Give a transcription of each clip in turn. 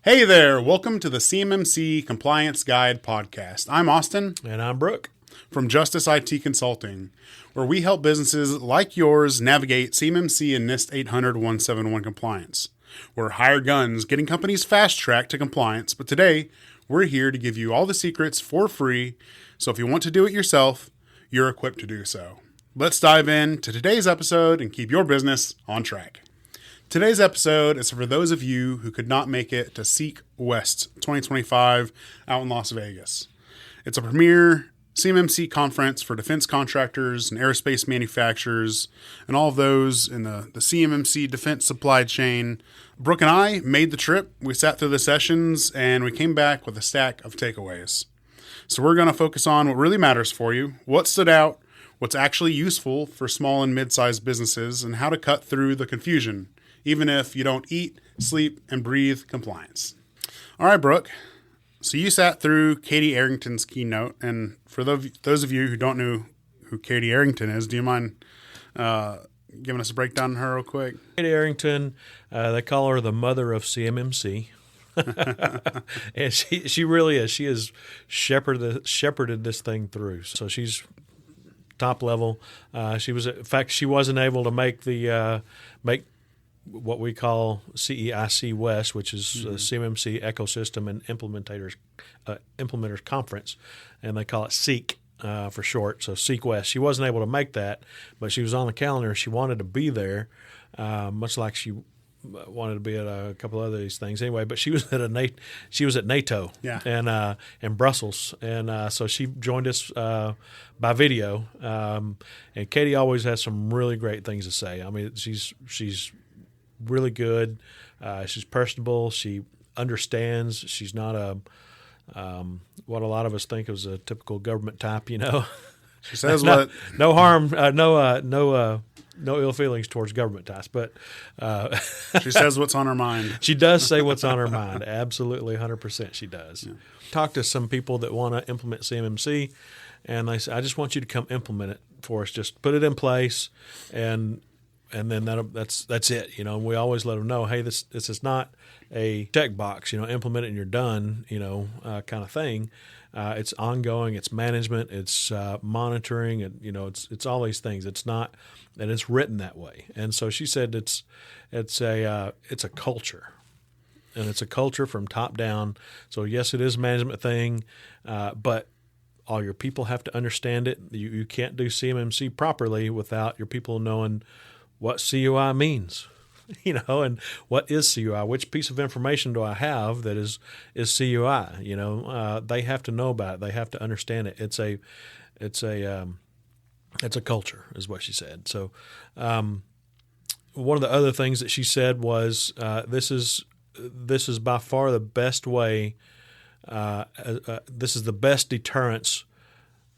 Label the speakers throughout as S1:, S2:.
S1: Hey there, welcome to the CMMC Compliance Guide podcast. I'm Austin.
S2: And I'm Brooke.
S1: From Justice IT Consulting, where we help businesses like yours navigate CMMC and NIST 800-171 compliance. We're hired guns getting companies fast-tracked to compliance, but today we're here to give you all the secrets for free, so if you want to do it yourself, you're equipped to do so. Let's dive in to today's episode and keep your business on track. Today's episode is for those of you who could not make it to CEIC West 2025 out in Las Vegas. It's a premier CMMC conference for defense contractors and aerospace manufacturers and all of those in the CMMC defense supply chain. Brooke and I made the trip. We sat through the sessions and we came back with a stack of takeaways. So we're going to focus on what really matters for you, what stood out, what's actually useful for small and mid-sized businesses, and how to cut through the confusion, even if you don't eat, sleep, and breathe compliance. All right, Brooke. So you sat through Katie Arrington's keynote, and for those of you who don't know who Katie Arrington is, do you mind giving us a breakdown on her real quick?
S2: Katie Arrington, they call her the mother of CMMC. And she really is. She has shepherded this thing through. So she's top level. In fact, she wasn't able to make what we call CEIC West, which is CMMC Ecosystem and Implementers Conference, and they call it CEIC for short, so CEIC West. She wasn't able to make that, but she was on the calendar. She wanted to be there, much like she wanted to be at a couple of these things anyway. But she was at NATO, and in Brussels, and so she joined us by video. And Katie always has some really great things to say. I mean, she's really good. She's personable. She understands. She's not what a lot of us think of as a typical government type. You know,
S1: she says
S2: no harm, no ill feelings towards government types, but
S1: she says what's on her mind.
S2: She does say what's on her mind. Absolutely, 100%. She does. Yeah. Talk to some people that want to implement CMMC, and they say, "I just want you to come implement it for us. Just put it in place, and then that's it, you know." And we always let them know, hey, this is not a checkbox, you know, implement it and you're done, you know, kind of thing. It's ongoing, it's management, it's monitoring, and you know, it's all these things. It's not, and it's written that way. And so she said it's a culture, and it's a culture from top down. So yes, it is a management thing, but all your people have to understand it. You can't do CMMC properly without your people knowing what CUI means, you know, and what is CUI? Which piece of information do I have that is CUI? You know, they have to know about it. They have to understand it. It's a culture, is what she said. So, one of the other things that she said was, this is by far the best way. This is the best deterrence.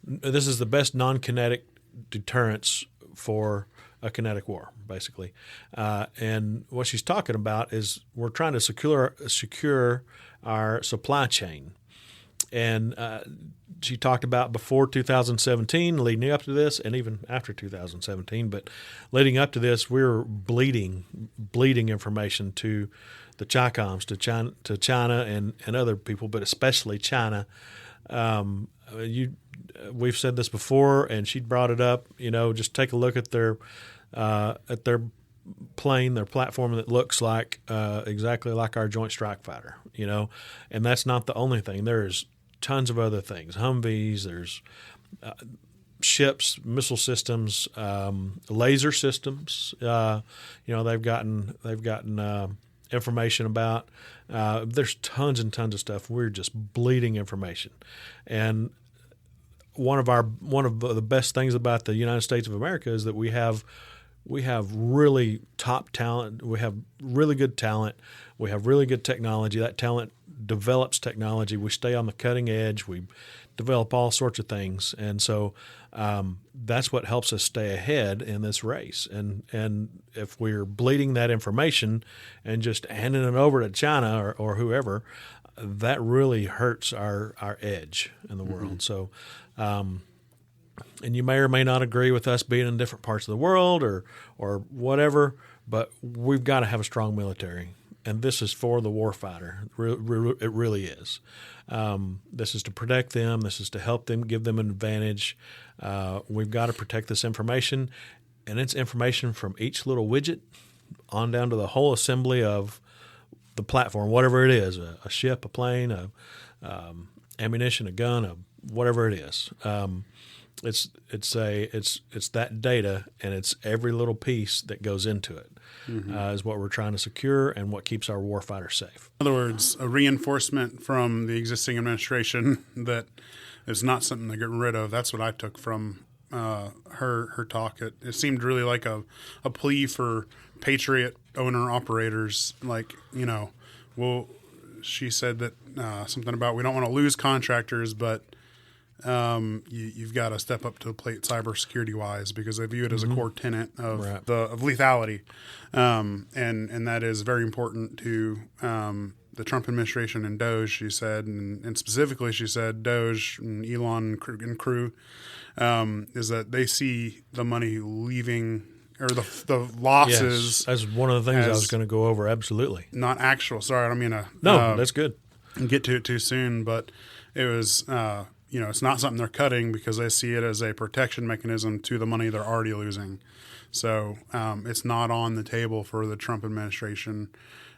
S2: This is the best non-kinetic deterrence for a kinetic war, basically. And what she's talking about is we're trying to secure our supply chain. And she talked about before 2017, leading up to this, and even after 2017. But leading up to this, we were bleeding information to the CHICOMs, to China and other people, but especially China. We've said this before, and she brought it up. You know, just take a look at their plane, their platform that looks like exactly like our Joint Strike Fighter. You know, and that's not the only thing. There's tons of other things. Humvees. There's ships, missile systems, laser systems. You know, they've gotten information about. There's tons and tons of stuff. We're just bleeding information, and one of the best things about the United States of America is that we have really top talent. We have really good talent. We have really good technology. That talent develops technology. We stay on the cutting edge. We develop all sorts of things, and so that's what helps us stay ahead in this race. And if we're bleeding that information and just handing it over to China or whoever, that really hurts our edge in the world. So, and you may or may not agree with us being in different parts of the world or whatever, but we've got to have a strong military. and this is for the warfighter. It really is. This is to protect them. This is to help them, give them an advantage. We've got to protect this information, and it's information from each little widget on down to the whole assembly of the platform, whatever it is, a ship, a plane, ammunition, a gun, whatever it is. It's that data, and it's every little piece that goes into it is what we're trying to secure and what keeps our warfighter safe.
S1: In other words, a reinforcement from the existing administration that is not something they're getting rid of. That's what I took from her talk. It seemed really like a plea for patriot owner-operators. Like, she said that something about we don't want to lose contractors, but you've got to step up to the plate cybersecurity wise because they view it as a core tenet of of lethality, and that is very important to the Trump administration and DOJ. She said, and specifically she said DOJ and Elon and crew is that they see the money leaving or the losses.
S2: Yes, that's one of the things I was going to go over. Absolutely,
S1: not actual. Sorry, I don't mean to.
S2: No, that's good.
S1: Get to it too soon, but it was. It's not something they're cutting because they see it as a protection mechanism to the money they're already losing. So it's not on the table for the Trump administration,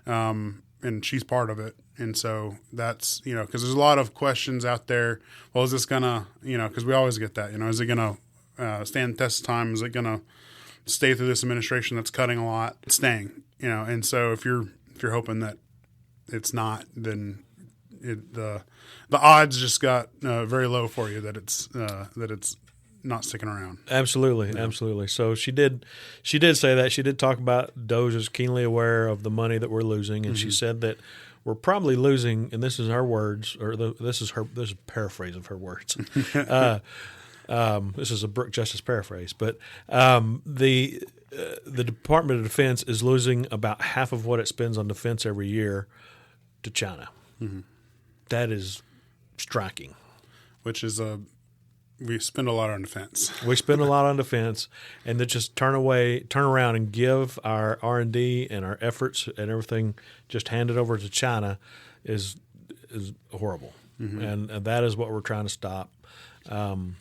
S1: and she's part of it. And so that's, because there's a lot of questions out there. Well, is this going to, because we always get that, is it going to stand the test of time? Is it going to stay through this administration that's cutting a lot? It's staying, and so if you're hoping that it's not, then the odds just got very low for you that it's not sticking around.
S2: Absolutely, absolutely. So she did say that. She did talk about DOJ is keenly aware of the money that we're losing, and she said that we're probably losing. And this is her words, or this is a paraphrase of her words. This is a Brooke Justice paraphrase, but the Department of Defense is losing about half of what it spends on defense every year to China. That is striking.
S1: Which is we spend a lot on defense.
S2: We spend a lot on defense, and to just turn around and give our R&D and our efforts and everything, just hand it over to China is horrible. And that is what we're trying to stop. China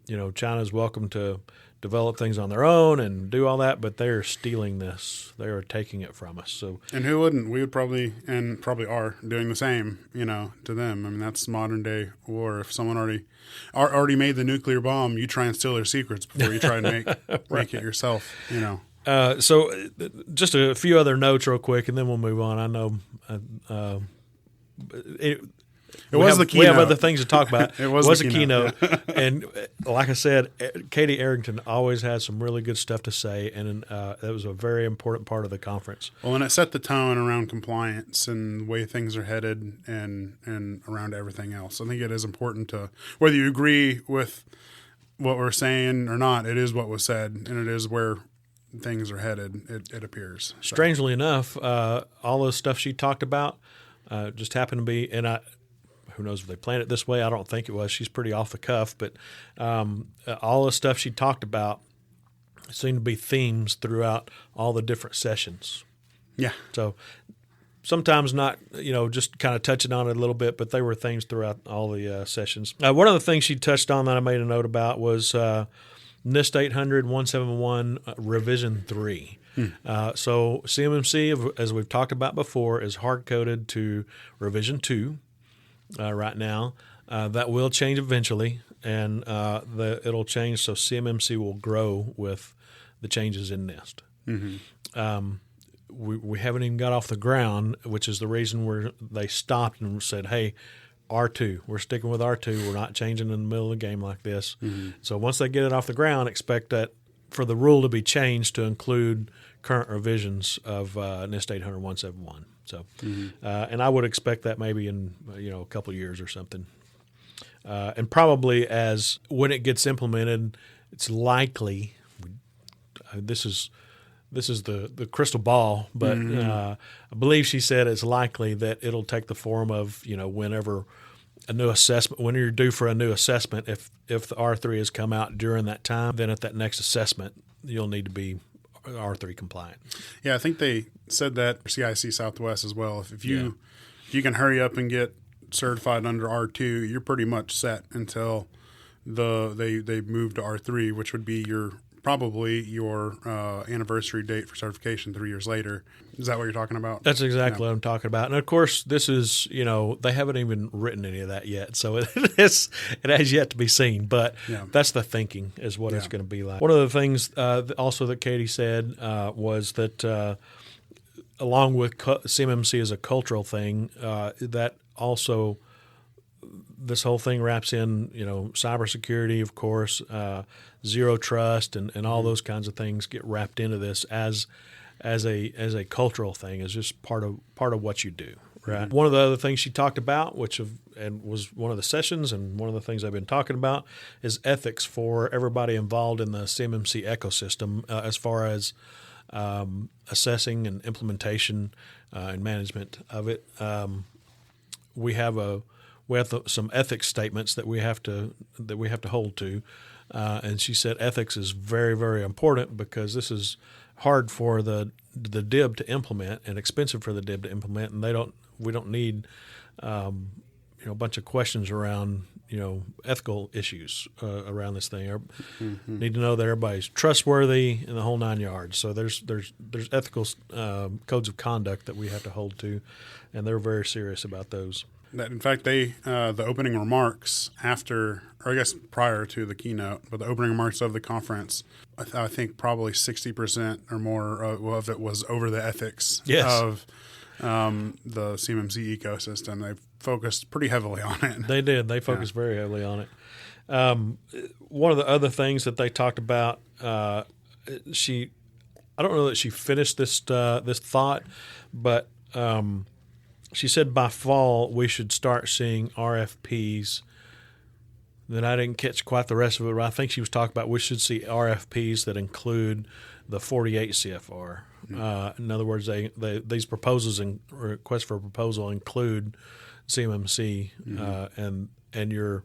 S2: is welcome to develop things on their own and do all that, but they are stealing this. They are taking it from us. So,
S1: and who wouldn't? We would probably are doing the same, to them. I mean, that's modern day war. If someone already made the nuclear bomb, you try and steal their secrets before you try and make it yourself,
S2: So just a few other notes real quick, and then we'll move on. I know we have other things to talk about.
S1: It was a
S2: keynote. And like I said, Katie Arrington always has some really good stuff to say, and that was a very important part of the conference.
S1: Well, and it set the tone around compliance and the way things are headed and around everything else. I think it is important to, whether you agree with what we're saying or not, it is what was said, and it is where things are headed, it appears. So.
S2: Strangely enough, all the stuff she talked about just happened to be, and who knows if they planned it this way? I don't think it was. She's pretty off the cuff, but all the stuff she talked about seemed to be themes throughout all the different sessions.
S1: Yeah.
S2: So sometimes not, just kind of touching on it a little bit, but they were themes throughout all the sessions. One of the things she touched on that I made a note about was NIST 800-171 Revision 3. So CMMC, as we've talked about before, is hard-coded to Revision 2. Right now. That will change eventually, and it'll change so CMMC will grow with the changes in NIST. We haven't even got off the ground, which is the reason they stopped and said, hey, R2, we're sticking with R2. We're not changing in the middle of the game like this. So once they get it off the ground, expect that for the rule to be changed to include current revisions of NIST 800-171. So, and I would expect that maybe in a couple of years or something, and probably as when it gets implemented, it's likely. This is the crystal ball, but I believe she said it's likely that it'll take the form of whenever a new assessment, when you're due for a new assessment, if the R3 has come out during that time, then at that next assessment you'll need to be R3 compliant.
S1: Yeah, I think they said that for CIC Southwest as well. If you can hurry up and get certified under R2, you're pretty much set until they move to R3, which would be probably your anniversary date for certification 3 years later. Is that what you're talking about?
S2: That's exactly what I'm talking about. And of course, this is, they haven't even written any of that yet. So it has yet to be seen. But that's the thinking is what it's going to be like. One of the things also that Katie said was that along with CMMC as a cultural thing, that also this whole thing wraps in, cybersecurity, of course, zero trust, and all those kinds of things get wrapped into this as a cultural thing, is just part of what you do, right? Mm-hmm. One of the other things she talked about, and was one of the sessions, and one of the things I've been talking about, is ethics for everybody involved in the CMMC ecosystem, as far as assessing and implementation and management of it. We have some ethics statements that we have to hold to, and she said ethics is very, very important because this is hard for the DIB to implement and expensive for the DIB to implement, and we don't need a bunch of questions around ethical issues around this thing. Mm-hmm. Need to know that everybody's trustworthy in the whole 9 yards. So there's ethical codes of conduct that we have to hold to, and they're very serious about those.
S1: That in fact, the opening remarks after, or I guess prior to the keynote, but the opening remarks of the conference, I think probably 60% or more of it was over the ethics of the CMMC ecosystem. They focused pretty heavily on it.
S2: They did. They focused very heavily on it. One of the other things that they talked about, I don't know that she finished this thought, but she said by fall we should start seeing RFPs. Then I didn't catch quite the rest of it, but I think she was talking about we should see RFPs that include the 48 CFR. Mm-hmm. In other words, these proposals and requests for proposal include CMMC and your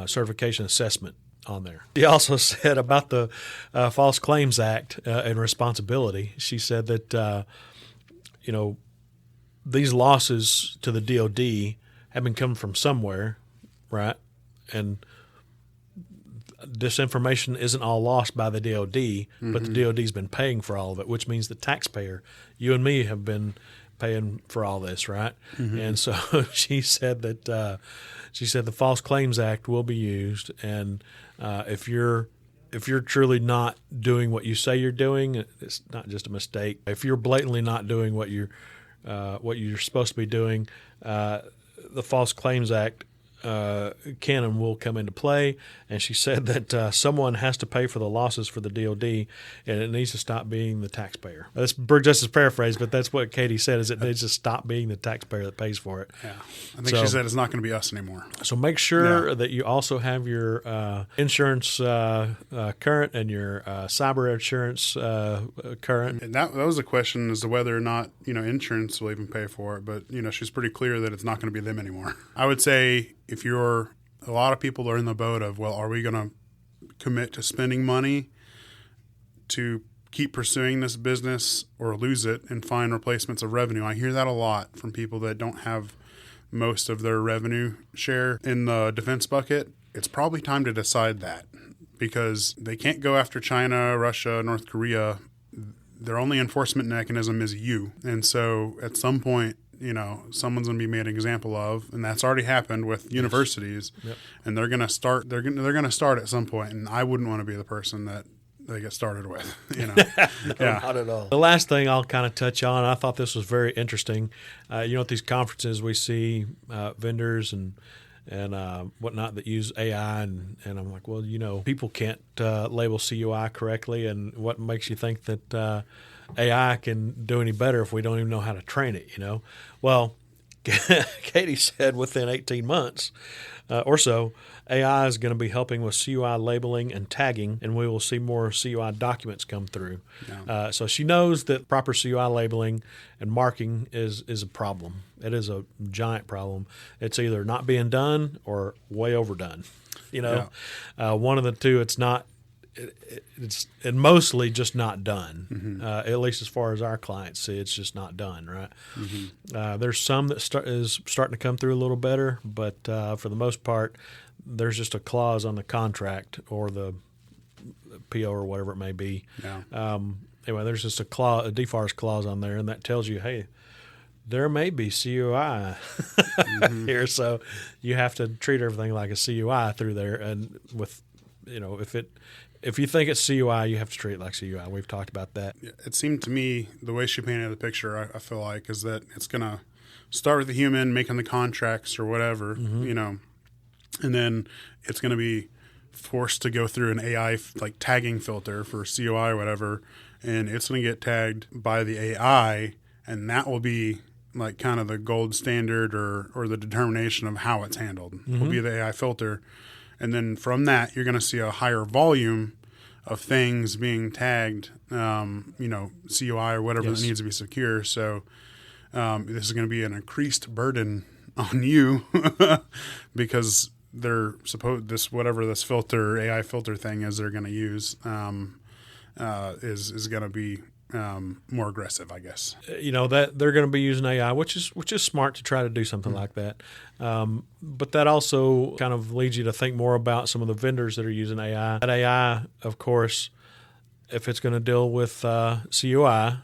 S2: certification assessment on there. She also said about the False Claims Act and responsibility. She said that these losses to the DOD have been coming from somewhere, right? And this information isn't all lost by the DOD, but the DOD's been paying for all of it, which means the taxpayer, you and me, have been paying for all this, right? Mm-hmm. And so she said that the False Claims Act will be used, and if you're truly not doing what you say you're doing, it's not just a mistake. If you're blatantly not doing what you're supposed to be doing, the False Claims Act can and will come into play. And she said that someone has to pay for the losses for the DOD, and it needs to stop being the taxpayer. That's Brooke Justice paraphrase, but that's what Katie said, is it needs to stop being the taxpayer that pays for it.
S1: Yeah, I think she said it's not going to be us anymore.
S2: So make sure that you also have your insurance current and your cyber insurance current.
S1: And that was a question as to whether or not insurance will even pay for it, but she's pretty clear that it's not going to be them anymore. I would say, if a lot of people are in the boat of, well, are we going to commit to spending money to keep pursuing this business or lose it and find replacements of revenue? I hear that a lot from people that don't have most of their revenue share in the defense bucket. It's probably time to decide that, because they can't go after China, Russia, North Korea. Their only enforcement mechanism is you. And so at some point, someone's going to be made an example of, and that's already happened with universities. Yep. And they're going to start. They're going to start at some point, and I wouldn't want to be the person that they get started with.
S2: No, not at all. The last thing I'll kind of touch on, I thought this was very interesting. At these conferences we see vendors and whatnot that use AI, and I'm like, well, people can't label CUI correctly, and what makes you think that AI can do any better if we don't even know how to train it, Well, Katie said within 18 months or so, AI is going to be helping with CUI labeling and tagging, and we will see more CUI documents come through. Yeah. So she knows that proper CUI labeling and marking is a problem. It is a giant problem. It's either not being done or way overdone. One of the two. It's it's mostly just not done. At least as far as our clients see, it's just not done, right? There's some that is starting to come through a little better, but for the most part, there's just a clause on the contract or the PO or whatever it may be.
S1: Yeah.
S2: Anyway, there's just a DFARS clause on there, and that tells you, hey, there may be CUI here, so you have to treat everything like a CUI through there. And with, if you think it's CUI, you have to treat it like CUI. We've talked about that.
S1: It seemed to me the way she painted the picture, I feel like, is that it's going to start with the human making the contracts or whatever, and then it's going to be forced to go through an AI like tagging filter for CUI or whatever, and it's going to get tagged by the AI, and that will be like kind of the gold standard or the determination of how it's handled. Will be the AI filter. And then from that, you're going to see a higher volume of things being tagged, CUI or whatever that needs to be secure. So this is going to be an increased burden on you because they're this filter, AI filter thing is they're going to use is going to be more aggressive, I guess.
S2: That they're going to be using AI, which is smart to try to do something like that. But that also kind of leads you to think more about some of the vendors that are using AI. That AI, of course, if it's going to deal with CUI,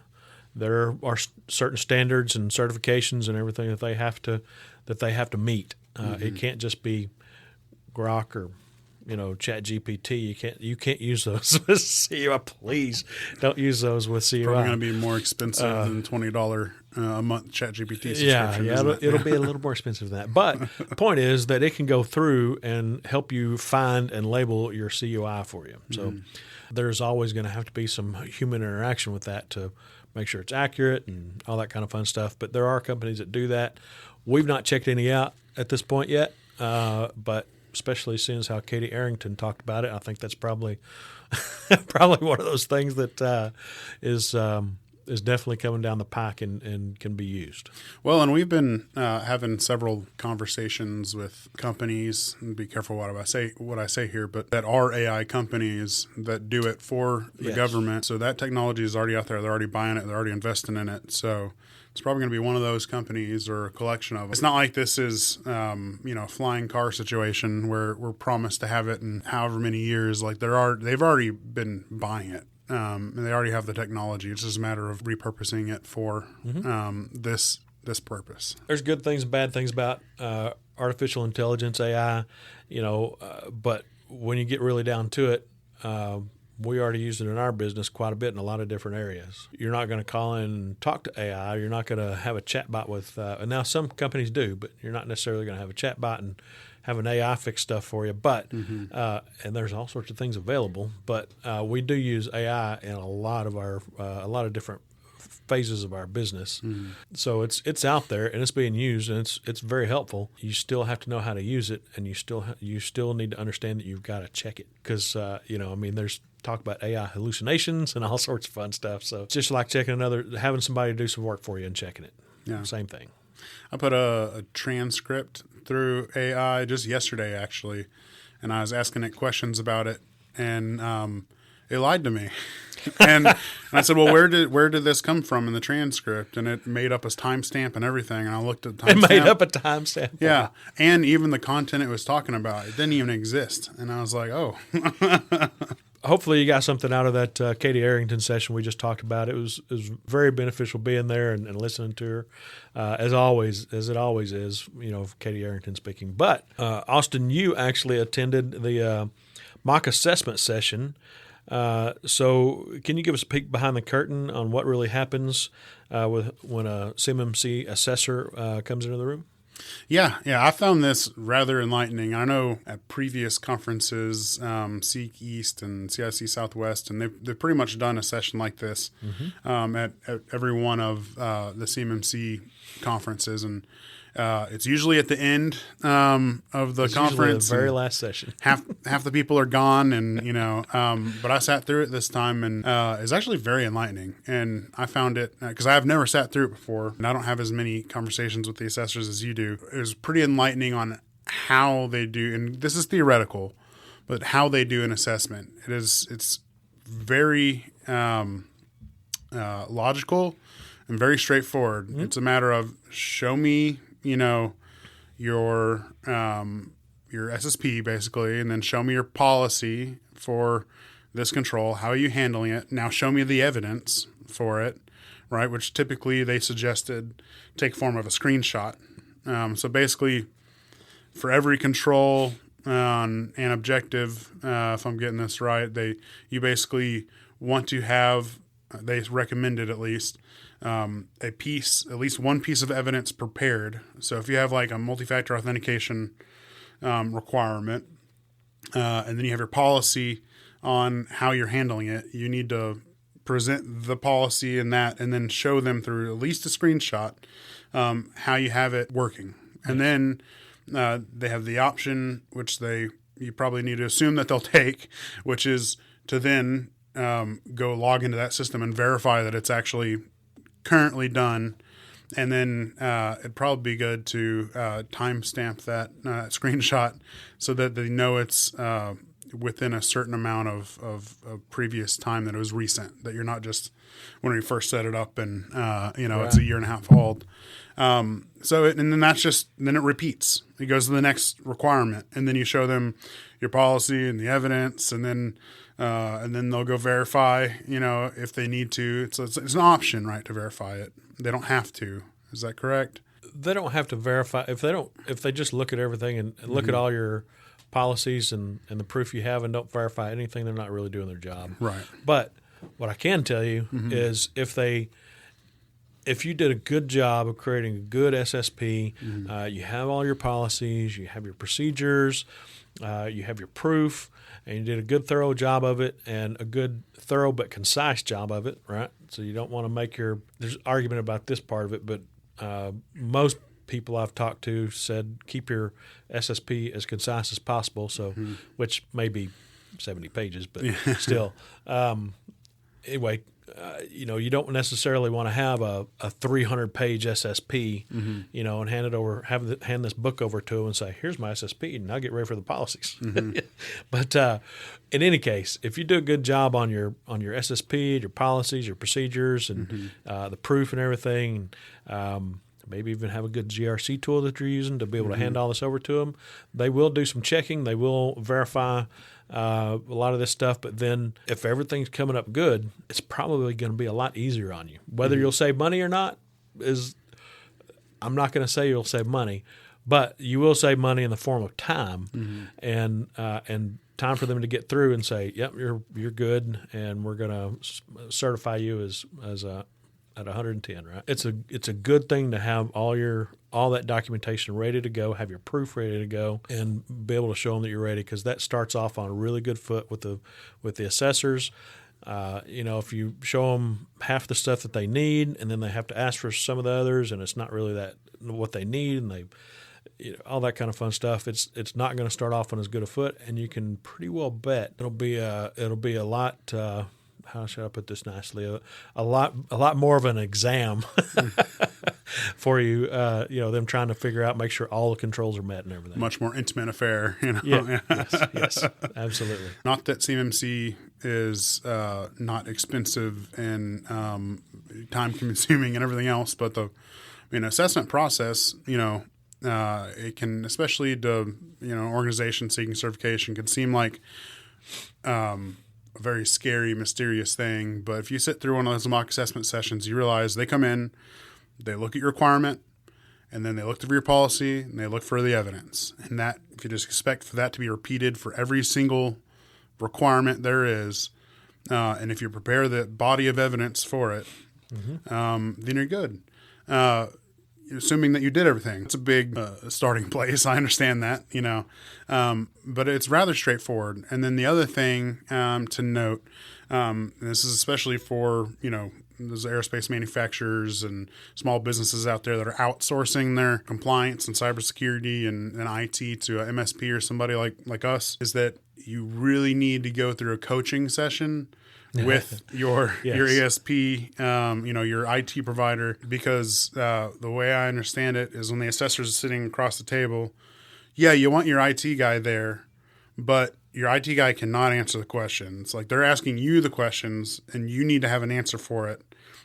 S2: there are certain standards and certifications and everything that they have to meet. It can't just be Grok or ChatGPT. You can't use those with CUI. Please don't use those with CUI.
S1: Probably going to be more expensive than $20 a month ChatGPT subscription.
S2: Yeah, it'll be a little more expensive than that. But the point is that it can go through and help you find and label your CUI for you. So there's always going to have to be some human interaction with that to make sure it's accurate and all that kind of fun stuff. But there are companies that do that. We've not checked any out at this point yet, but especially seeing as how Katie Arrington talked about it, I think that's probably one of those things that is definitely coming down the pike and can be used.
S1: Well, and we've been having several conversations with companies, and be careful what I say here, but that are AI companies that do it for the government. So that technology is already out there. They're already buying it. They're already investing in it. So it's probably going to be one of those companies or a collection of them. It's not like this is, a flying car situation where we're promised to have it in however many years. Like they've already been buying it. And they already have the technology. It's just a matter of repurposing it for this purpose.
S2: There's good things and bad things about artificial intelligence, AI, but when you get really down to it, we already use it in our business quite a bit in a lot of different areas. You're not going to call in and talk to AI. You're not going to have a chat bot with and now some companies do, but you're not necessarily going to have a chat bot and have an AI fix stuff for you. But and there's all sorts of things available. But we do use AI in a lot of different phases of our business. So it's out there and it's being used and it's very helpful. You still have to know how to use it, and you still need to understand that you've got to check it because there's talk about AI hallucinations and all sorts of fun stuff. So it's just like having somebody do some work for you and checking it. Yeah, same thing.
S1: I put a transcript through AI just yesterday actually, and I was asking it questions about it, and it lied to me. And I said, well, where did this come from in the transcript? And it made up a timestamp and everything. And I looked at the timestamp.
S2: It made up a timestamp.
S1: Yeah. And even the content it was talking about, it didn't even exist. And I was like, oh.
S2: Hopefully you got something out of that Katie Arrington session we just talked about. It was very beneficial being there and listening to her, as it always is, Katie Arrington speaking. But Austin, you actually attended the mock assessment session. So can you give us a peek behind the curtain on what really happens when a CMMC assessor comes into the room?
S1: Yeah. I found this rather enlightening. I know at previous conferences, CEIC East and CIC Southwest, and they've pretty much done a session like this at every one of the CMMC conferences, and it's usually at the end of the conference.
S2: The very last session.
S1: Half the people are gone, and but I sat through it this time, and it's actually very enlightening. And I found it because I've never sat through it before, and I don't have as many conversations with the assessors as you do. It was pretty enlightening on how they do, and this is theoretical, but how they do an assessment. It's very logical and very straightforward. Mm-hmm. It's a matter of show me, your SSP basically, and then show me your policy for this control. How are you handling it? Now show me the evidence for it, right? Which typically they suggested take form of a screenshot. So basically, for every control and objective, if I'm getting this right, you basically want to have, they recommended at least, at least one piece of evidence prepared. So if you have like a multi-factor authentication requirement, and then you have your policy on how you're handling it, you need to present the policy in that, and then show them through at least a screenshot how you have it working. And then they have the option, which you probably need to assume that they'll take, which is to then go log into that system and verify that it's actually currently done. And then it'd probably be good to timestamp that screenshot so that they know it's within a certain amount of previous time that it was recent, that you're not just when you first set it up and it's a year and a half old. And then then it repeats. It goes to the next requirement, and then you show them your policy and the evidence, and then they'll go verify, if they need to. It's an option, right, to verify it. They don't have to. Is that correct?
S2: They don't have to verify if they just look at everything and look at all your policies and the proof you have and don't verify anything, they're not really doing their job.
S1: Right.
S2: But what I can tell you is if you did a good job of creating a good SSP, you have all your policies, you have your procedures, you have your proof, and you did a good, thorough job of it, and a good, thorough but concise job of it, right? So you don't want to make there's argument about this part of it, but most people I've talked to said keep your SSP as concise as possible, which may be 70 pages, but still. Anyway, you don't necessarily want to have a 300-page SSP, and hand this book over to them and say, "Here's my SSP, and now get ready for the policies." But in any case, if you do a good job on your SSP, your policies, your procedures, and the proof and everything, maybe even have a good GRC tool that you're using to be able to hand all this over to them, they will do some checking. They will verify a lot of this stuff, but then if everything's coming up good, it's probably going to be a lot easier on you. Whether you'll save money or not I'm not going to say you'll save money, but you will save money in the form of time and time for them to get through and say, "Yep, you're good, and we're going to certify you as at 110." Right? It's a good thing to have all that documentation ready to go, have your proof ready to go, and be able to show them that you're ready, because that starts off on a really good foot with the assessors. If you show them half the stuff that they need, and then they have to ask for some of the others, and it's not really that what they need, and they all that kind of fun stuff, it's not going to start off on as good a foot, and you can pretty well bet it'll be a lot. How should I put this nicely? A lot more of an exam for you. Them trying to figure out, make sure all the controls are met and everything.
S1: Much more intimate affair.
S2: Yeah. Yes, absolutely.
S1: Not that CMMC is not expensive and time consuming and everything else, but the assessment process, it can, especially to organizations seeking certification, can seem like a very scary, mysterious thing. But if you sit through one of those mock assessment sessions, you realize they come in, they look at your requirement, and then they look through your policy, and they look for the evidence. And that, if you just expect for that to be repeated for every single requirement there is, and if you prepare the body of evidence for it, then you're good. Assuming that you did everything. It's a big starting place. I understand that, but it's rather straightforward. And then the other thing to note, and this is especially for, those aerospace manufacturers and small businesses out there that are outsourcing their compliance and cybersecurity and IT to a MSP or somebody like us, is that you really need to go through a coaching session with your ESP, your IT provider, because the way I understand it is when the assessors are sitting across the table, you want your IT guy there, but your IT guy cannot answer the questions. Like they're asking you the questions and you need to have an answer for it.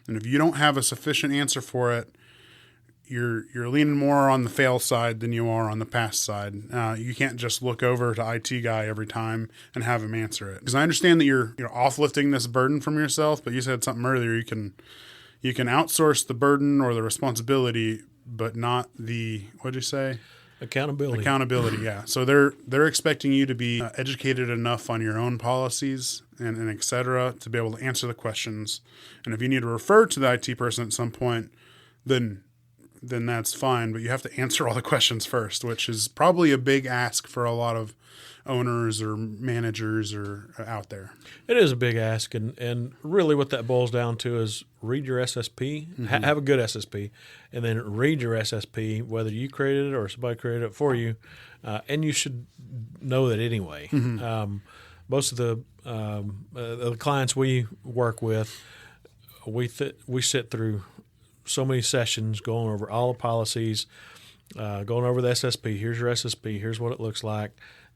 S1: And if you don't have a sufficient answer for it, you're leaning more on the fail side than you are on the pass side. You can't just look over to IT guy every time and have him answer it. Because I understand that you're offlifting this burden from yourself, but you said something earlier. You can outsource the burden or the responsibility, but not the, what'd you say? Accountability, yeah. So they're expecting you to be educated enough on your own policies and et cetera to be able to answer the questions. And if you need to refer to the IT person at some point, then that's fine. But you have to answer all the questions first, which is probably a big ask for a lot of owners or managers or out there.
S2: It is a big ask, and really what that boils down to is read your SSP, have a good SSP, and then read your SSP, whether you created it or somebody created it for you, and you should know that anyway. Most of the clients we work with, we sit through so many sessions going over all the policies, going over the SSP. Here's your SSP. Here's what it looks like.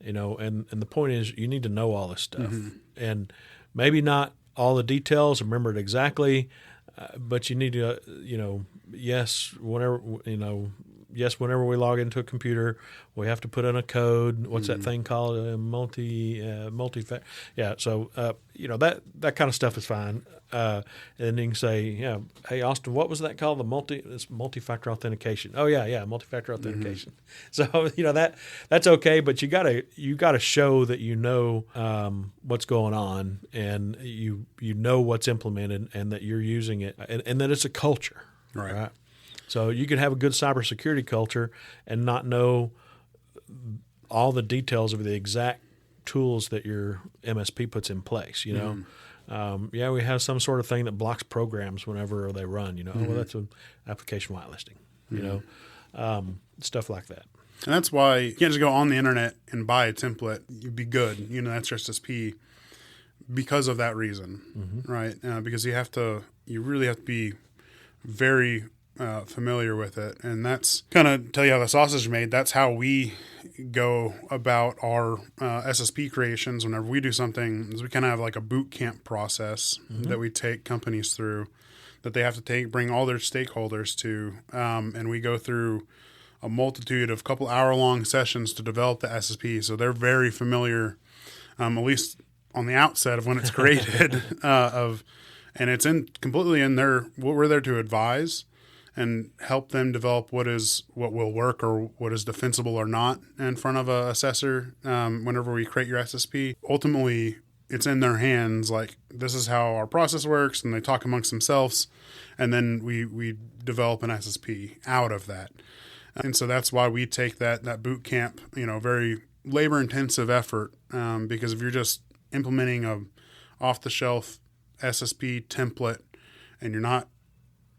S2: And the point is you need to know all this stuff, and maybe not all the details, remember it exactly, but you need to, whenever we log into a computer, we have to put in a code. What's that thing called? Multi-factor. Yeah. So, that kind of stuff is fine. And then you can say, hey, Austin, what was that called? It's multi-factor authentication. Oh yeah. Multi-factor authentication. So, that's okay, but you gotta show that you know, what's going on and you know what's implemented and that you're using it and that it's a culture. Right. So you can have a good cybersecurity culture and not know all the details of the exact tools that your MSP puts in place. We have some sort of thing that blocks programs whenever they run. Well, that's an application whitelisting. Stuff like that.
S1: And that's why you can't just go on the internet and buy a template. You'd be good. That's your SSP because of that reason, right? Because you really have to be very familiar with it, and that's kind of tell you how the sausage is made. That's how we go about our SSP creations. Whenever we do something, is we kind of have like a boot camp process that we take companies through, that they have to bring all their stakeholders to, and we go through a multitude of couple hour-long sessions to develop the SSP. So they're very familiar, at least on the outset of when it's created, and it's completely in what we're there to advise and help them develop what will work or what is defensible or not in front of a assessor. Whenever we create your SSP, ultimately it's in their hands. Like, this is how our process works, and they talk amongst themselves, and then we develop an SSP out of that. And so that's why we take that boot camp, very labor intensive effort, because if you're just implementing a off the shelf SSP template and you're not,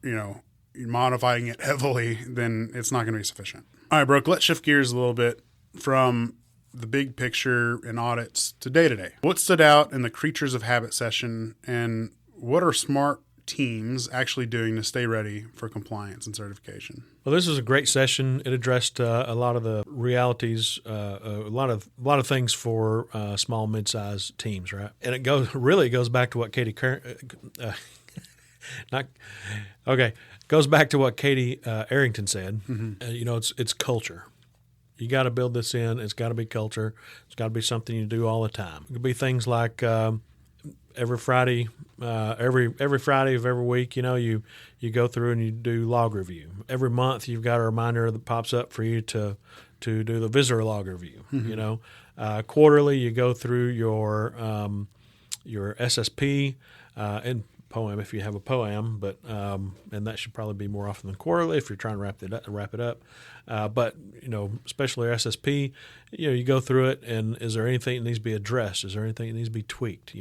S1: you're modifying it heavily, then it's not going to be sufficient. All right, Brooke, let's shift gears a little bit from the big picture and audits to day-to-day. What stood out in the Creatures of Habit session, and what are smart teams actually doing to stay ready for compliance and certification?
S2: Well, this was a great session. It addressed a lot of the realities, a lot of things for small, mid-sized teams, right? And it goes back to what Katie goes back to what Katie Arrington said. It's culture. You got to build this in. It's got to be culture. It's got to be something you do all the time. It could be things like every Friday, every Friday of every week, you go through and you do log review. Every month, you've got a reminder that pops up for you to do the visitor log review. Quarterly, you go through your SSP and POAM if you have a POAM, but and that should probably be more often than quarterly if you're trying to wrap it up. But especially our SSP, you go through it, and is there anything that needs to be addressed? Is there anything that needs to be tweaked?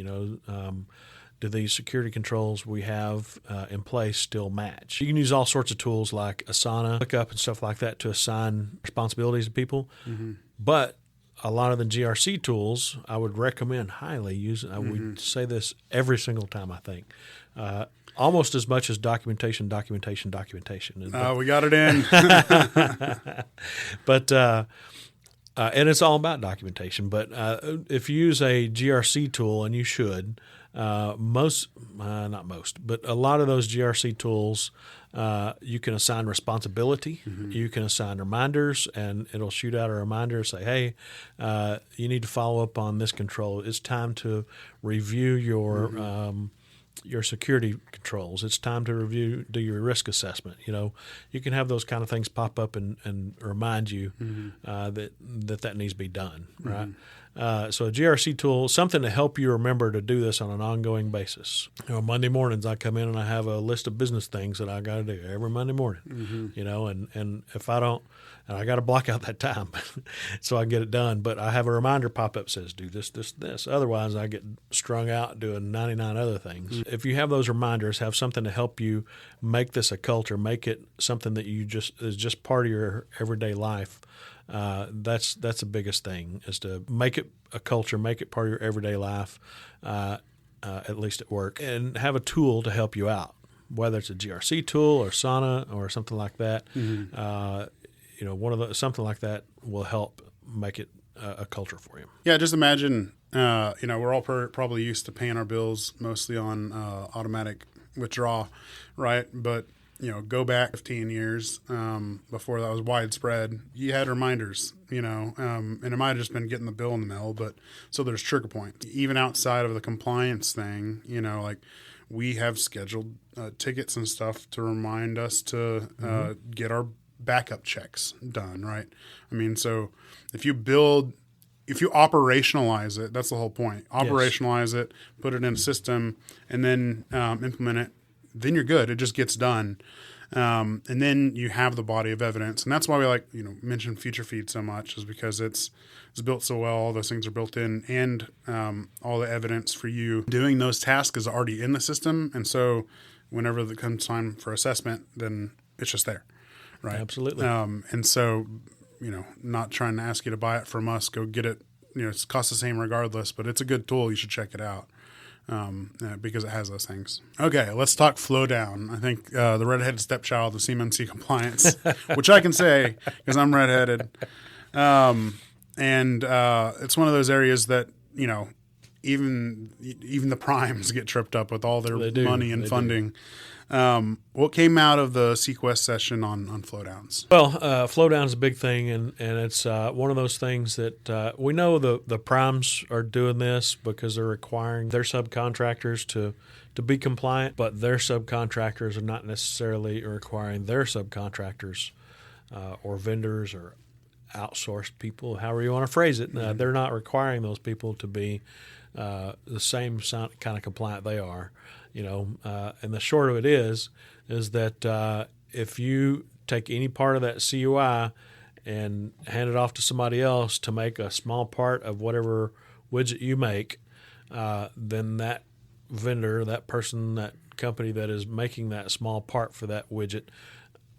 S2: Do these security controls we have in place still match? You can use all sorts of tools like Asana, ClickUp, and stuff like that to assign responsibilities to people. But a lot of the GRC tools I would recommend highly using. I would say this every single time, I think. Almost as much as documentation.
S1: We got it in.
S2: But And it's all about documentation. But if you use a GRC tool, and you should, not most, but a lot of those GRC tools, you can assign responsibility. Mm-hmm. You can assign reminders, and it'll shoot out a reminder, say, hey, you need to follow up on this control. It's time to review your security controls. It's time to do your risk assessment. You can have those kind of things pop up and remind you that needs to be done, right? So a GRC tool, something to help you remember to do this on an ongoing basis. Monday mornings I come in and I have a list of business things that I got to do every Monday morning. And if I don't, and I got to block out that time so I can get it done. But I have a reminder pop up says do this, this, this. Otherwise, I get strung out doing 99 other things. If you have those reminders, have something to help you make this a culture, make it something that is just part of your everyday life. That's the biggest thing, is to make it a culture, make it part of your everyday life, at least at work, and have a tool to help you out, whether it's a GRC tool or Sana or something like that. Something like that will help make it a culture for you.
S1: Yeah, just imagine, we're all probably used to paying our bills mostly on automatic withdrawal, right? But go back 15 years before that was widespread. You had reminders, and it might have just been getting the bill in the mail. But so there's trigger points. Even outside of the compliance thing, like we have scheduled tickets and stuff to remind us to get our backup checks done, right? I mean, so if you operationalize it, that's the whole point. Operationalize it, put it in a system, and then implement it. Then you're good. It just gets done. And then you have the body of evidence. And that's why we mention Future Feed so much, is because it's built so well. All those things are built in, and all the evidence for you doing those tasks is already in the system. And so whenever it comes time for assessment, then it's just there. Right.
S2: Absolutely.
S1: And so, not trying to ask you to buy it from us, go get it. It costs the same regardless, but it's a good tool. You should check it out. Because it has those things. Okay, let's talk flowdown. I think the redheaded stepchild of CMMC Compliance, which I can say because I'm redheaded. And it's one of those areas that, even the primes get tripped up with all their money and funding. What came out of the CEIC West session on flowdowns?
S2: Well, flowdown is a big thing, and it's one of those things that we know the primes are doing this because they're requiring their subcontractors to be compliant, but their subcontractors are not necessarily requiring their subcontractors or vendors or outsourced people, however you want to phrase it. They're not requiring those people to be the same kind of compliant they are. And the short of it is that if you take any part of that CUI and hand it off to somebody else to make a small part of whatever widget you make, then that vendor, that person, that company that is making that small part for that widget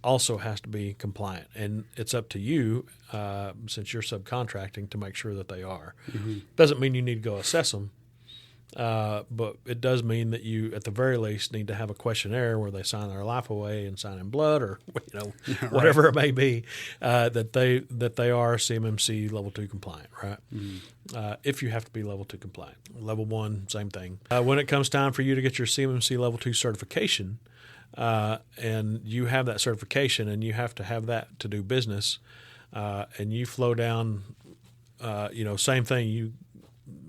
S2: also has to be compliant. And it's up to you, since you're subcontracting, to make sure that they are. Doesn't mean you need to go assess them. But it does mean that you, at the very least, need to have a questionnaire where they sign their life away and sign in blood, or whatever it may be, that they are CMMC Level 2 compliant, right? If you have to be Level 2 compliant. Level 1, same thing. When it comes time for you to get your CMMC Level 2 certification, and you have that certification and you have to have that to do business, and you flow down, same thing,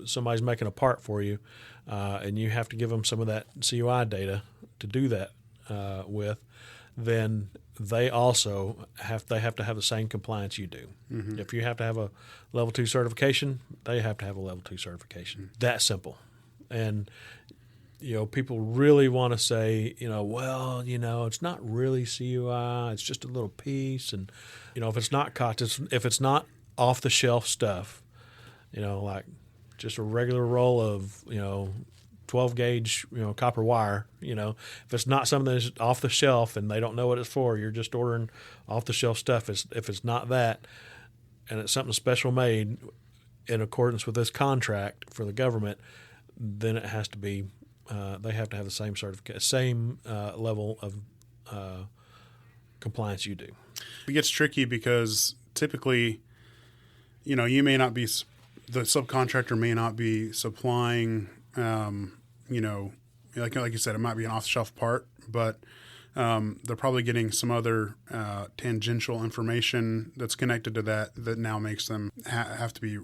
S2: somebody's making a part for you, and you have to give them some of that CUI data to do that with, then they also have to have the same compliance you do. If you have to have a Level 2 certification, they have to have a Level 2 certification. That simple. And people really want to say, it's not really CUI, it's just a little piece, and if it's not off the shelf stuff, like just a regular roll of 12 gauge copper wire, if it's not something that's off the shelf and they don't know what it's for, you're just ordering off the shelf stuff. If it's not that, and it's something special made in accordance with this contract for the government, then it has to be they have to have the same same level of compliance you do.
S1: It gets tricky because typically you may not be, the subcontractor may not be supplying, like you said, it might be an off-the-shelf part, but they're probably getting some other tangential information that's connected to that now makes them have to be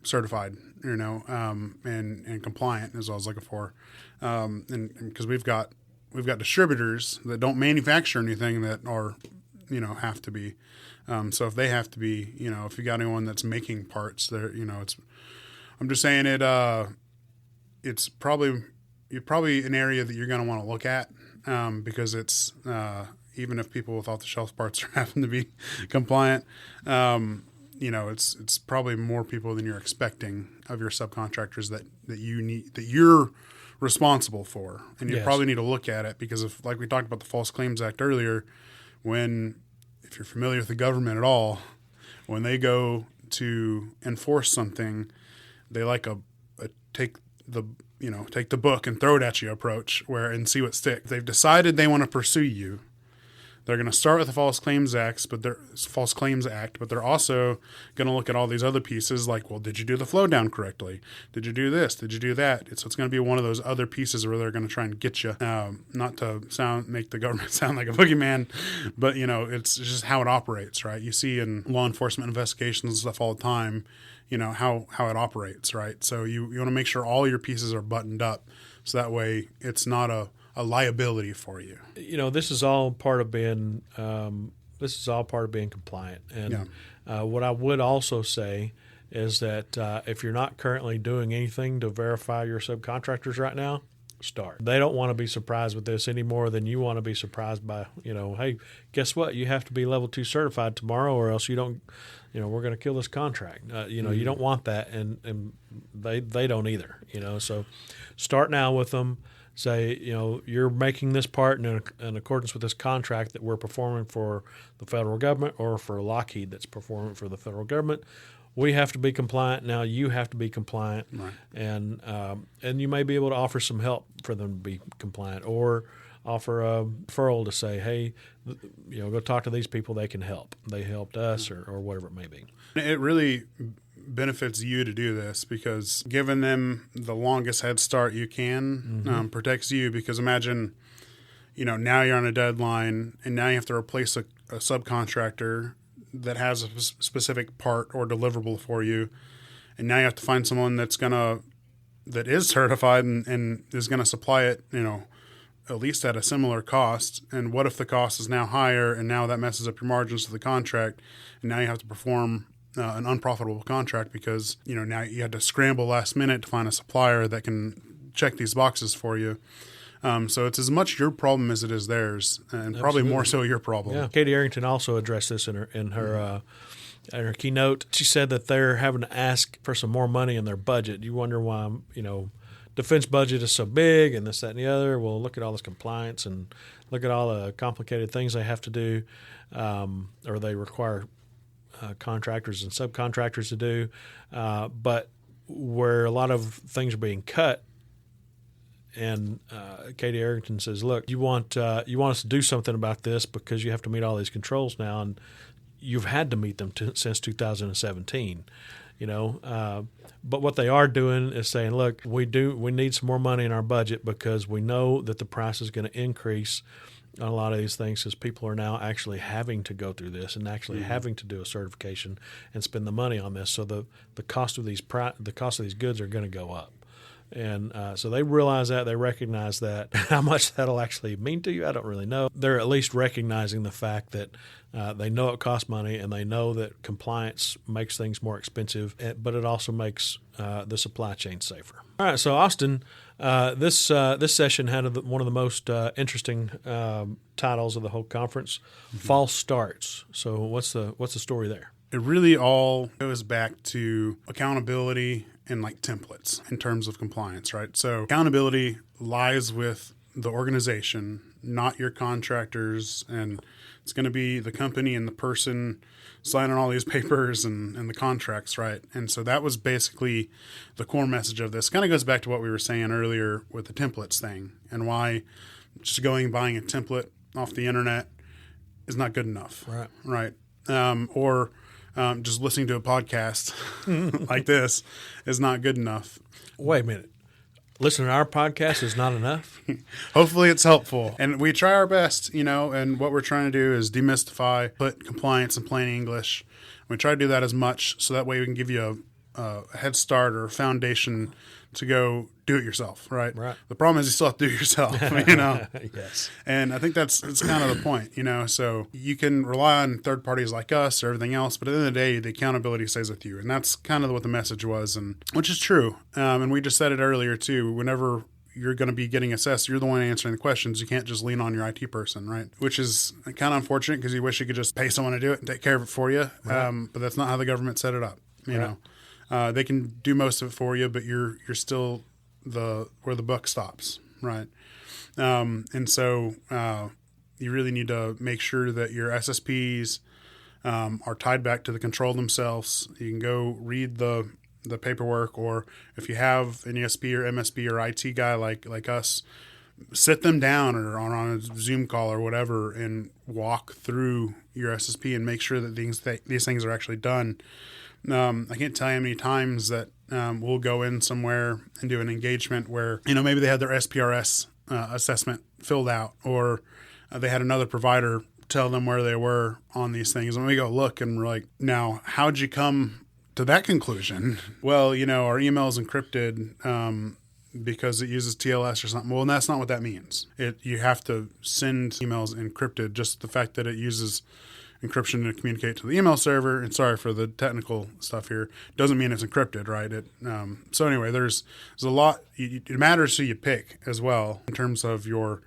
S1: certified, and compliant is what I was looking for. And because we've got distributors that don't manufacture anything that are, have to be. So if they have to be, if you got anyone that's making parts, I'm just saying it's probably an area that you're going to want to look at, because it's, even if people with off-the-shelf parts happen to be compliant, it's probably more people than you're expecting of your subcontractors that you're responsible for, and you probably need to look at it, because if, like we talked about the False Claims Act earlier, if you're familiar with the government at all, when they go to enforce something, they like a take the book and throw it at you approach and see what sticks. They've decided they want to pursue you. They're going to start with the False Claims Act, but they're also going to look at all these other pieces like, well, did you do the flowdown correctly? Did you do this? Did you do that? So it's going to be one of those other pieces where they're going to try and get you, not to make the government sound like a boogeyman, but, it's just how it operates, right? You see in law enforcement investigations and stuff all the time, how it operates, right? So you want to make sure all your pieces are buttoned up, so that way it's not a liability for you.
S2: This is all part of being compliant. And what I would also say is that if you're not currently doing anything to verify your subcontractors right now, start. They don't want to be surprised with this any more than you want to be surprised by, hey, guess what? You have to be level 2 certified tomorrow, or else you don't, we're going to kill this contract. You don't want that, and they don't either. So start now with them. Say, you're making this part in accordance with this contract that we're performing for the federal government, or for Lockheed that's performing for the federal government. We have to be compliant. Now you have to be compliant,
S1: right.
S2: And you may be able to offer some help for them to be compliant, or offer a referral to say, hey, go talk to these people. They can help. They helped us, or whatever it may be. It
S1: really benefits you to do this, because giving them the longest head start you can protects you, because imagine, now you're on a deadline and now you have to replace a subcontractor that has a specific part or deliverable for you, and now you have to find someone that is certified and is going to supply it, at least at a similar cost. And what if the cost is now higher, and now that messes up your margins to the contract, and now you have to perform an unprofitable contract because, now you had to scramble last minute to find a supplier that can check these boxes for you. So it's as much your problem as it is theirs, and probably more so your problem.
S2: Yeah. Katie Arrington also addressed this in her keynote. She said that they're having to ask for some more money in their budget. You wonder why, defense budget is so big and this, that, and the other. Well, look at all this compliance and look at all the complicated things they have to do, or they require contractors and subcontractors to do, but where a lot of things are being cut. And Katie Arrington says, "Look, you want us to do something about this because you have to meet all these controls now, and you've had to meet them since 2017." But what they are doing is saying, "Look, we need some more money in our budget because we know that the price is going to increase on a lot of these things, because people are now actually having to go through this and actually having to do a certification and spend the money on this. So the cost of these goods are going to go up." And so they realize that, they recognize that. How much that'll actually mean to you, I don't really know. They're at least recognizing the fact that they know it costs money, and they know that compliance makes things more expensive, but it also makes the supply chain safer. All right, so Austin, this session had one of the most interesting titles of the whole conference, False Starts. So what's the story there?
S1: It really all goes back to accountability and like templates in terms of compliance, right? So accountability lies with the organization, not your contractors, and it's going to be the company and the person signing all these papers and the contracts, right? And so that was basically the core message of this. Kind of goes back to what we were saying earlier with the templates thing, and why just going and buying a template off the internet is not good enough,
S2: right?
S1: Or Just listening to a podcast like this is not good enough.
S2: Wait a minute. Listening to our podcast is not enough?
S1: Hopefully it's helpful. And we try our best, and what we're trying to do is demystify, put compliance in plain English. We try to do that as much so that way we can give you a head start or a foundation to go do it yourself, right?
S2: Right.
S1: The problem is you still have to do it yourself,
S2: Yes.
S1: And I think that's kind of the point, So you can rely on third parties like us or everything else, but at the end of the day, the accountability stays with you. And that's kind of what the message was, and which is true. And we just said it earlier too. Whenever you're going to be getting assessed, you're the one answering the questions. You can't just lean on your IT person, right? Which is kind of unfortunate because you wish you could just pay someone to do it and take care of it for you. Right. But that's not how the government set it up, you know. They can do most of it for you, but you're still where the buck stops, right? And so you really need to make sure that your SSPs are tied back to the control themselves. You can go read the paperwork, or if you have an ESP or MSP or IT guy like us, sit them down or on a Zoom call or whatever and walk through your SSP and make sure that these things are actually done. I can't tell you how many times that we'll go in somewhere and do an engagement where, maybe they had their SPRS assessment filled out, or they had another provider tell them where they were on these things. And we go look and we're like, now, how'd you come to that conclusion? Well, our email is encrypted because it uses TLS or something. Well, and that's not what that means. You have to send emails encrypted. Just the fact that it uses encryption to communicate to the email server, and sorry for the technical stuff here, doesn't mean it's encrypted, right? So anyway, there's a lot. It matters who you pick as well in terms of who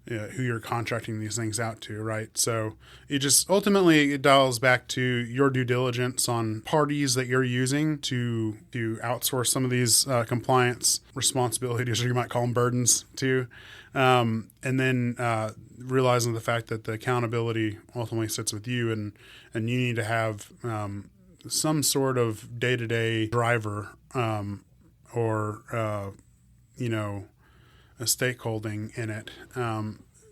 S1: you're contracting these things out to, right? So it dials back to your due diligence on parties that you're using to outsource some of these compliance responsibilities, or you might call them burdens, to. And then realizing the fact that the accountability ultimately sits with you, and you need to have some sort of day-to-day driver or a stakeholding in it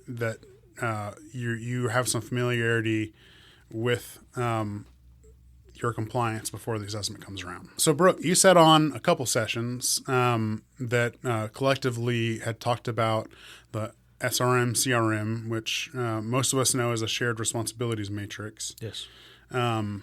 S1: that you have some familiarity with your compliance before the assessment comes around. So, Brooke, you sat on a couple sessions that collectively had talked about the SRM, CRM, which most of us know as a shared responsibilities matrix.
S2: Yes.
S1: And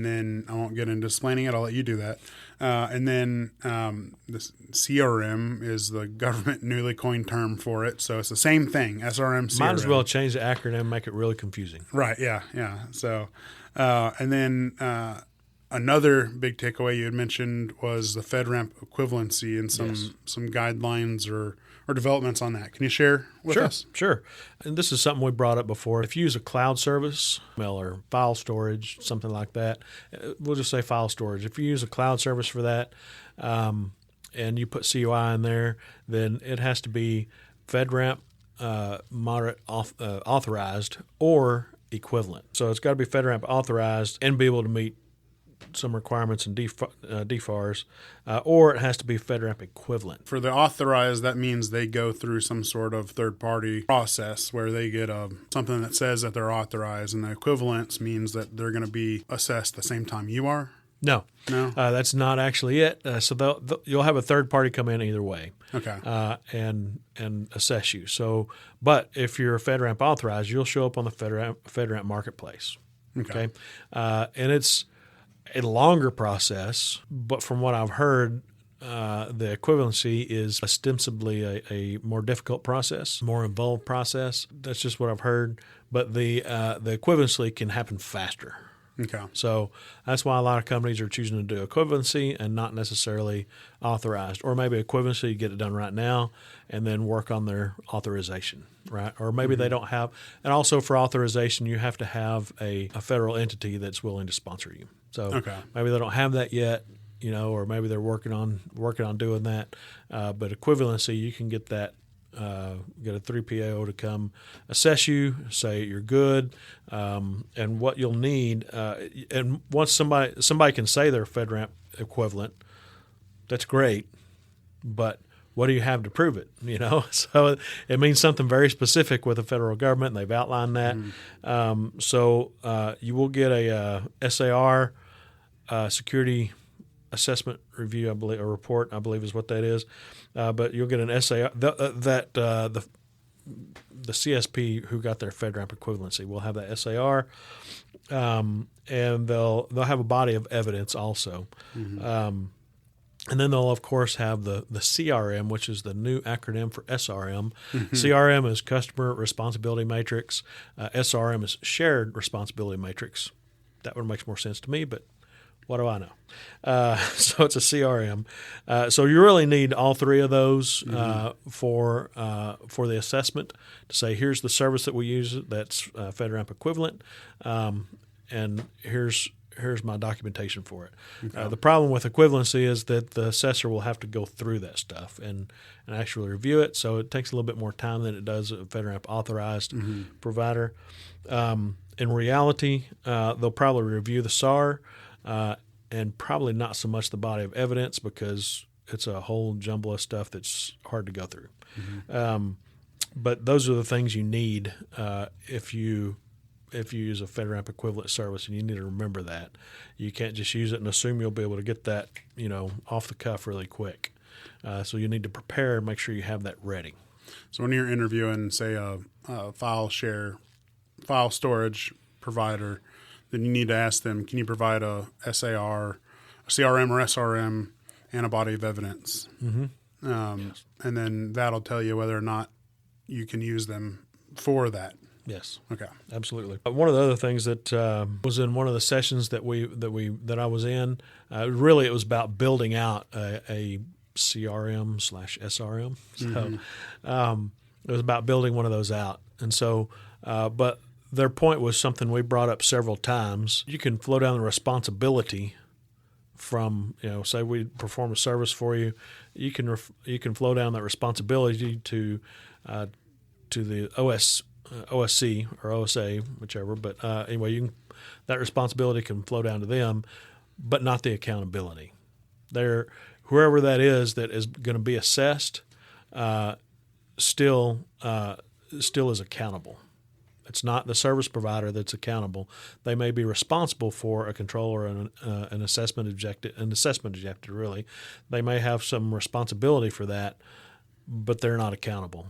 S1: then I won't get into explaining it. I'll let you do that. And then the CRM is the government newly coined term for it. So it's the same thing, SRM, CRM.
S2: Might as well change the acronym, make it really confusing.
S1: Right, yeah. So, and then another big takeaway you had mentioned was the FedRAMP equivalency and some guidelines or developments on that. Can you share with us?
S2: Sure. And this is something we brought up before. If you use a cloud service, or file storage, something like that, we'll just say file storage. If you use a cloud service for that and you put CUI in there, then it has to be FedRAMP moderate authorized or equivalent. So it's got to be FedRAMP authorized and be able to meet some requirements in DFARS, or it has to be FedRAMP equivalent.
S1: For the authorized, that means they go through some sort of third-party process where they get something that says that they're authorized, and the equivalence means that they're going to be assessed the same time you are?
S2: No. That's not actually it. So you'll have a third party come in either way.
S1: Okay.
S2: And assess you. So, but if you're FedRAMP authorized, you'll show up on the FedRAMP marketplace. Okay. And it's a longer process, but from what I've heard, the equivalency is ostensibly a more difficult process, more involved process. That's just what I've heard. But the equivalency can happen faster.
S1: Okay.
S2: So that's why a lot of companies are choosing to do equivalency and not necessarily authorized, or maybe equivalency, you get it done right now and then work on their authorization, right? Or maybe they don't have, and also for authorization, you have to have a federal entity that's willing to sponsor you. So maybe they don't have that yet, or maybe they're working on doing that. But equivalency, you can get that. Get a 3PO to come assess you, say you're good, and what you'll need. And once somebody can say they're FedRAMP equivalent, that's great. But what do you have to prove it? So it means something very specific with the federal government, and they've outlined that. So you will get a SAR, security assessment review, I believe, a report, I believe is what that is. But you'll get an SAR the CSP who got their FedRAMP equivalency will have that SAR, and they'll have a body of evidence also. And then they'll, of course, have the CRM, which is the new acronym for SRM. CRM is Customer Responsibility Matrix. SRM is Shared Responsibility Matrix. That one makes more sense to me, but what do I know? So it's a CRM. So you really need all three of those for the assessment to say, here's the service that we use that's FedRAMP equivalent, and here's my documentation for it. Okay. The problem with equivalency is that the assessor will have to go through that stuff and actually review it, so it takes a little bit more time than it does a FedRAMP authorized provider. In reality, they'll probably review the SAR and probably not so much the body of evidence because it's a whole jumble of stuff that's hard to go through. But those are the things you need if you use a FedRAMP equivalent service, and you need to remember that. You can't just use it and assume you'll be able to get that, off the cuff really quick. So you need to prepare and make sure you have that ready.
S1: So when you're interviewing, say, a file storage provider, then you need to ask them, can you provide a SAR, a CRM or SRM, and a body of evidence? Yes. And then that'll tell you whether or not you can use them for that.
S2: Yes.
S1: Okay.
S2: Absolutely. One of the other things that was in one of the sessions that I was in, really it was about building out a CRM/SRM. So it was about building one of those out, and so but their point was something we brought up several times. You can flow down the responsibility from, say we perform a service for you, you can flow down that responsibility to the OSC or OSA, whichever. But anyway, that responsibility can flow down to them, but not the accountability. Whoever that is going to be assessed, still is accountable. It's not the service provider that's accountable. They may be responsible for a control or an assessment objective. Really, they may have some responsibility for that, but they're not accountable.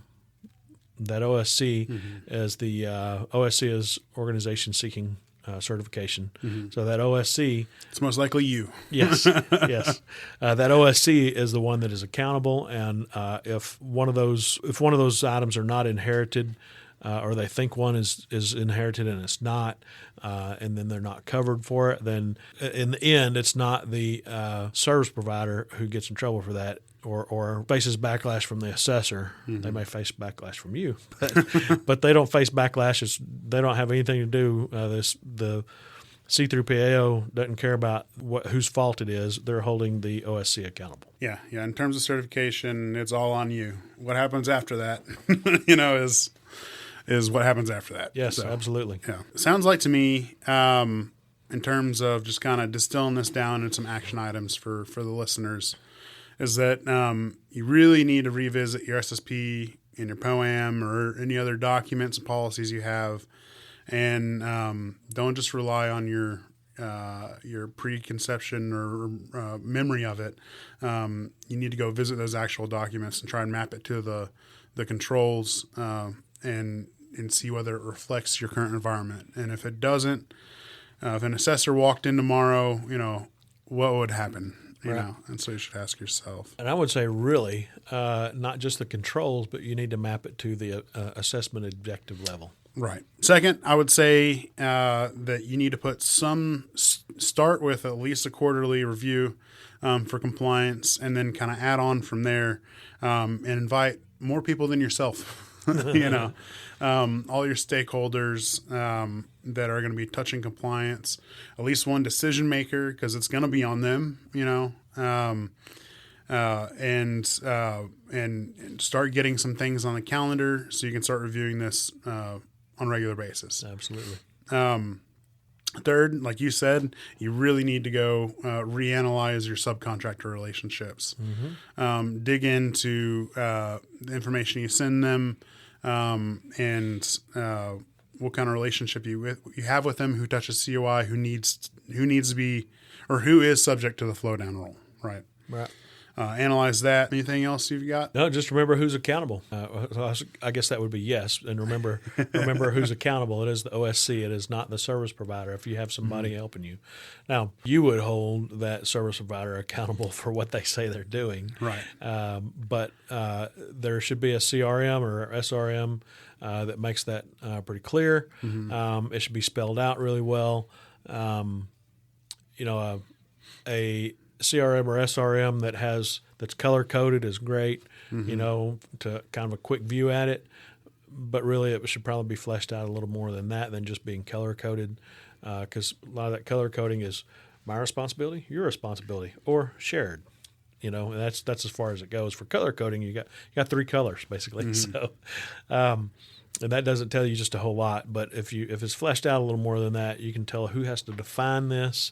S2: That OSC is the OSC is organization seeking certification. So that OSC,
S1: it's most likely you.
S2: Yes, yes. That OSC is the one that is accountable, and if one of those items are not inherited, or they think one is inherited and it's not, and then they're not covered for it, then in the end, it's not the service provider who gets in trouble for that or faces backlash from the assessor. They may face backlash from you, but they don't face backlash. They don't have anything to do. The C-PAO doesn't care about whose fault it is. They're holding the OSC accountable.
S1: Yeah. In terms of certification, it's all on you. What happens after that, is what happens after that.
S2: Yes, so, absolutely.
S1: Yeah. Sounds like to me, in terms of just kind of distilling this down into some action items for the listeners, is that you really need to revisit your SSP and your POAM or any other documents and policies you have, and don't just rely on your preconception or memory of it. You need to go visit those actual documents and try and map it to the controls and see whether it reflects your current environment. And if it doesn't, if an assessor walked in tomorrow, what would happen? And so you should ask yourself.
S2: And I would say really not just the controls, but you need to map it to the assessment objective level.
S1: Right. Second, I would say that you need to start with at least a quarterly review for compliance, and then kind of add on from there, and invite more people than yourself. All your stakeholders that are going to be touching compliance, at least one decision maker, because it's going to be on them, and start getting some things on the calendar so you can start reviewing this on a regular basis.
S2: Absolutely.
S1: Third, like you said, you really need to go reanalyze your subcontractor relationships. Dig into the information you send them, and what kind of relationship you have with them, who touches COI, who needs to be, or who is subject to the flowdown rule, right?
S2: Right.
S1: Analyze that. Anything else you've got?
S2: No, just remember who's accountable. I guess that would be yes. And remember who's accountable. It is the OSC. It is not the service provider if you have somebody helping you. Now, you would hold that service provider accountable for what they say they're doing.
S1: Right.
S2: But there should be a CRM or SRM that makes that pretty clear. It should be spelled out really well. A CRM or SRM that's color coded is great, to kind of a quick view at it. But really, it should probably be fleshed out a little more than that, than just being color coded, because a lot of that color coding is my responsibility, your responsibility, or shared. And that's as far as it goes. For color coding, you got 3 colors basically. So, and that doesn't tell you just a whole lot. But if it's fleshed out a little more than that, you can tell who has to define this.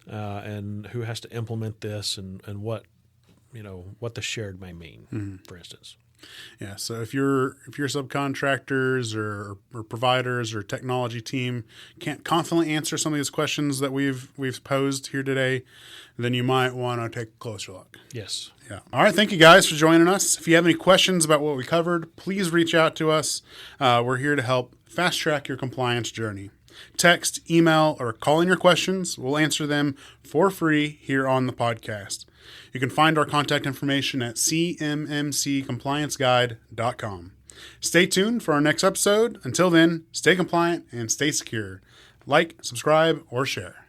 S2: And who has to implement this, and what the shared may mean, for instance.
S1: Yeah. So if your subcontractors or providers or technology team can't confidently answer some of these questions that we've posed here today, then you might want to take a closer look.
S2: Yes.
S1: Yeah. All right. Thank you guys for joining us. If you have any questions about what we covered, please reach out to us. We're here to help fast track your compliance journey. Text, email, or call in your questions. We'll answer them for free here on the podcast. You can find our contact information at cmmccomplianceguide.com. Stay tuned for our next episode. Until then, stay compliant and stay secure. Like, subscribe, or share.